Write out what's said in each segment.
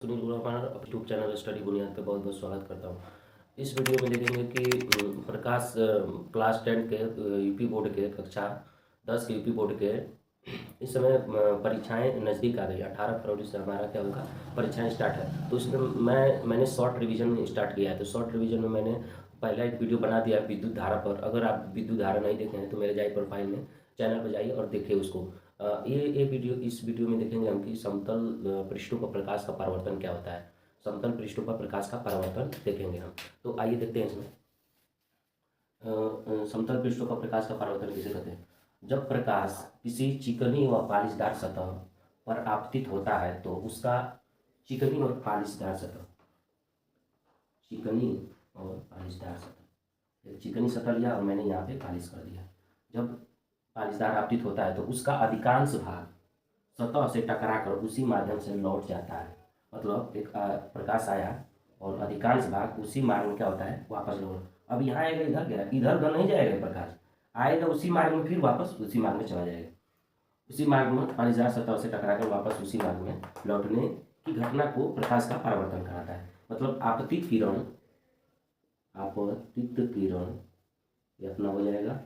Sunil गुरबाना YouTube channel study बुनियाद पे बहुत बहुत स्वागत करता हूँ। इस वीडियो में देखेंगे कि प्रकाश क्लास 10 के यूपी बोर्ड के कक्षा 10 के यूपी बोर्ड के इस समय परीक्षाएं नज़दीक आ गई। 18 फरवरी से हमारा क्या होगा, परीक्षाएं स्टार्ट है। तो उसमें मैंने शॉर्ट रिवीजन स्टार्ट किया है। तो शॉर्ट रिवीजन में मैंने पहला एक वीडियो बना दिया विद्युत धारा पर। अगर आप विद्युत धारा नहीं देखे हैं तो मेरे जाइए प्रोफाइल में, चैनल पर जाइए और देखिए उसको। ये वीडियो, इस वीडियो में देखेंगे हम कि समतल पृष्ठों पर प्रकाश का परावर्तन क्या होता है। समतल पृष्ठों पर प्रकाश का परावर्तन देखेंगे हम। तो आइए देखते हैं इसमें। समतल पृष्ठों पर प्रकाश का परावर्तन किसे कहते हैं? जब प्रकाश किसी चिकनी व पालिशदार सतह पर आपतित होता है तो उसका चिकनी और पालिशदार सतह, चिकनी और पालिशदार सतह, एक चिकनी सतह लिया और मैंने यहाँ पे पालिश कर दिया। जब पालिशदार आपतित होता है तो उसका अधिकांश भाग सतह से टकराकर उसी माध्यम से लौट जाता है। मतलब एक प्रकाश आया और अधिकांश भाग उसी मार्ग में क्या होता है, वापस लौट। अब यहाँ आएगा, इधर गया, इधर उधर नहीं जाएगा, प्रकाश आएगा उसी मार्ग में, फिर वापस उसी मार्ग में चला जाएगा। उसी मार्ग में पालिशदार सतह से टकराकर वापस उसी मार्ग में लौटने की घटना को प्रकाश का परावर्तन कहलाता है। मतलब आपतित किरण, आपतित किरण ये अपना हो जाएगा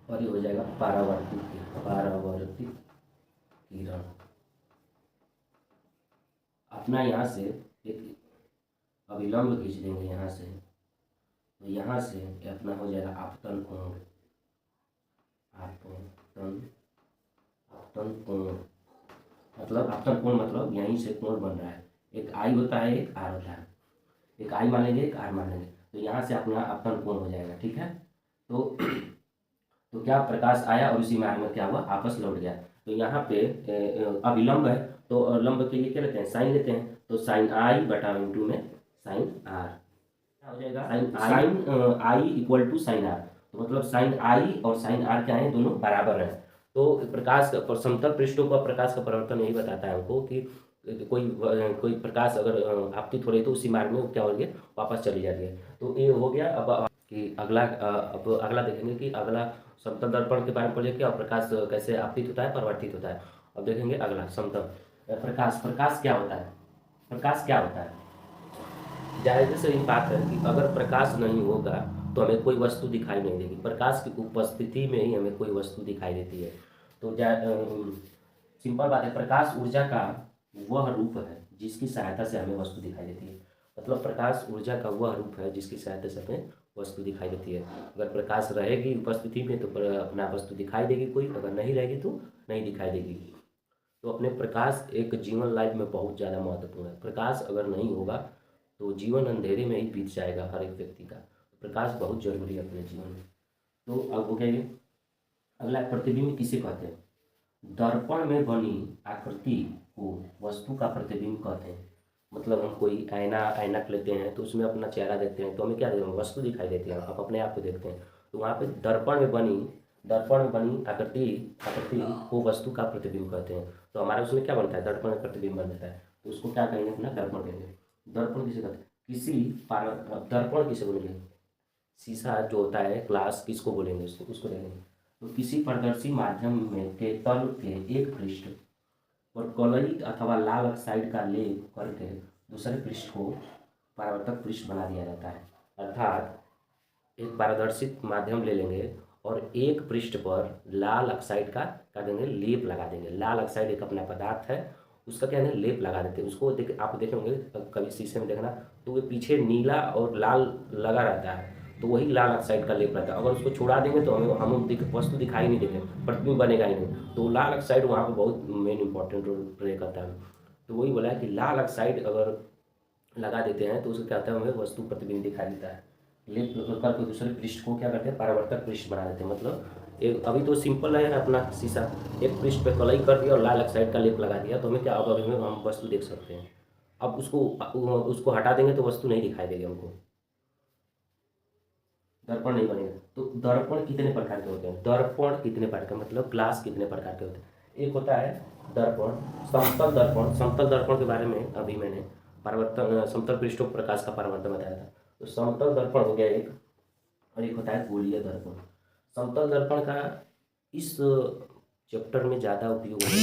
और ये हो जाएगा परावर्तित किरण। अपना यहाँ से एक अभिलंब खींच देंगे यहाँ से, तो यहाँ से अपना हो जाएगा आपतन कोण। आपतन कोण मतलब, आपतन कोण मतलब यहीं से कोण बन रहा है। एक आई होता है, एक आर होता है। एक आई मान लेंगे, एक आर मान लेंगे, तो यहाँ से अपना आपतन कोण हो जाएगा। ठीक है। तो क्या, प्रकाश आया और उसी मार्ग में क्या हुआ, आपस लौट गया। तो यहाँ पे अभिलंब है, तो लंब के लिए क्या लेते हैं, साइन लेते हैं। तो साइन आई बटा इंटू में साइन आर क्या हो जाएगा, sine I equal to sine R. तो मतलब साइन आई और साइन आर क्या है, दोनों बराबर हैं। तो प्रकाश समतल पृष्ठों पर प्रकाश का परावर्तन यही बताता है हमको कि कोई प्रकाश अगर आपतित हो रही है तो उसी मार्ग में क्या हो रही है, वापस चली जा रही है। तो ये हो गया। अब कि अगला अब अगला देखेंगे कि अगला समतल दर्पण के बारे में पढ़िए, क्या प्रकाश कैसे आपतित होता है, परावर्तित होता है। अब देखेंगे अगला समतल प्रकाश। प्रकाश क्या होता है, प्रकाश क्या होता है? जाहिर से ये बात है कि अगर प्रकाश नहीं होगा तो हमें कोई वस्तु दिखाई नहीं देगी। प्रकाश की उपस्थिति में ही हमें कोई वस्तु दिखाई देती है। तो सिंपल बात है, प्रकाश ऊर्जा का वह रूप है जिसकी सहायता से हमें वस्तु दिखाई देती है। मतलब प्रकाश ऊर्जा का वह रूप है जिसकी सहायता से हमें वस्तु दिखाई देती है। अगर प्रकाश रहेगी उपस्थिति में तो अपना वस्तु दिखाई देगी कोई, अगर नहीं रहेगी तो नहीं दिखाई देगी। तो अपने प्रकाश एक जीवन लाइफ में बहुत ज़्यादा महत्वपूर्ण है। प्रकाश अगर नहीं होगा तो जीवन अंधेरे में ही बीत जाएगा हर एक व्यक्ति का। प्रकाश बहुत जरूरी है अपने जीवन में। तो अब हो गया ये। अगला, प्रतिबिंब किसे कहते हैं? दर्पण में बनी आकृति को वस्तु का प्रतिबिंब कहते हैं। मतलब हम कोई ऐनक लेते हैं तो उसमें अपना चेहरा देखते हैं तो हमें क्या देखते हैं, वस्तु दिखाई देती है, आप अपने आप को देखते हैं। तो वहाँ पे दर्पण में बनी आकृति को वस्तु का प्रतिबिंब कहते हैं। तो हमारे उसमें क्या बनता है, दर्पण में प्रतिबिंब बन जाता है। तो उसको क्या कहेंगे, अपना दर्पण कहेंगे। दर्पण किसे कहते हैं? दर्पण किसे बोलेंगे? शीशा जो होता है, ग्लास, किसको बोलेंगे, उसको देंगे। तो किसी पारदर्शी माध्यम में के तल के एक पृष्ठ और कलई अथवा लाल ऑक्साइड का लेप करके दूसरे पृष्ठ को परावर्तक पृष्ठ बना दिया जाता है। अर्थात एक पारदर्शित माध्यम ले लेंगे और एक पृष्ठ पर लाल ऑक्साइड का क्या देंगे, लेप लगा देंगे। लाल ऑक्साइड एक अपना पदार्थ है, उसका क्या है, लेप लगा देते हैं। उसको आप देखे होंगे कभी शीशे में देखना, तो वो पीछे नीला और लाल लगा रहता है, तो वही लाल ऑक्साइड का लेप रहता है। अगर उसको छुड़ा देंगे तो हमें वस्तु दिखाई नहीं देंगे, प्रतिबिंब बनेगा ही नहीं। तो लाल ऑक्साइड वहाँ पर बहुत मेन इंपॉर्टेंट रोल प्ले करता है। तो वही बोला है कि लाल ऑक्साइड अगर लगा देते हैं तो उसको क्या होता है, हमें वस्तु प्रतिबिंब दिखाई देता है। लेप करके दूसरे पृष्ठ को क्या करते हैं, परावर्तक पृष्ठ बना देते हैं। मतलब एक अभी तो सिंपल है अपना शीशा, एक पृष्ठ पे कलई कर दिया और लाल ऑक्साइड का लेप लगा दिया तो हमें क्या, अब अभी हम वस्तु देख सकते हैं। अब उसको हटा देंगे तो वस्तु नहीं दिखाई देगी हमको, दर्पण नहीं बनेगा। तो दर्पण कितने प्रकार के होते हैं, दर्पण कितने प्रकार, मतलब ग्लास कितने प्रकार के होते हैं? एक होता है दर्पण, समतल दर्पण। समतल दर्पण के बारे में अभी मैंने परावर्तन, समतल पृष्ठों पर प्रकाश का परावर्तन बताया था। तो समतल दर्पण हो गया एक, और एक होता है गोलीय दर्पण। समतल दर्पण का इस चैप्टर में ज़्यादा उपयोग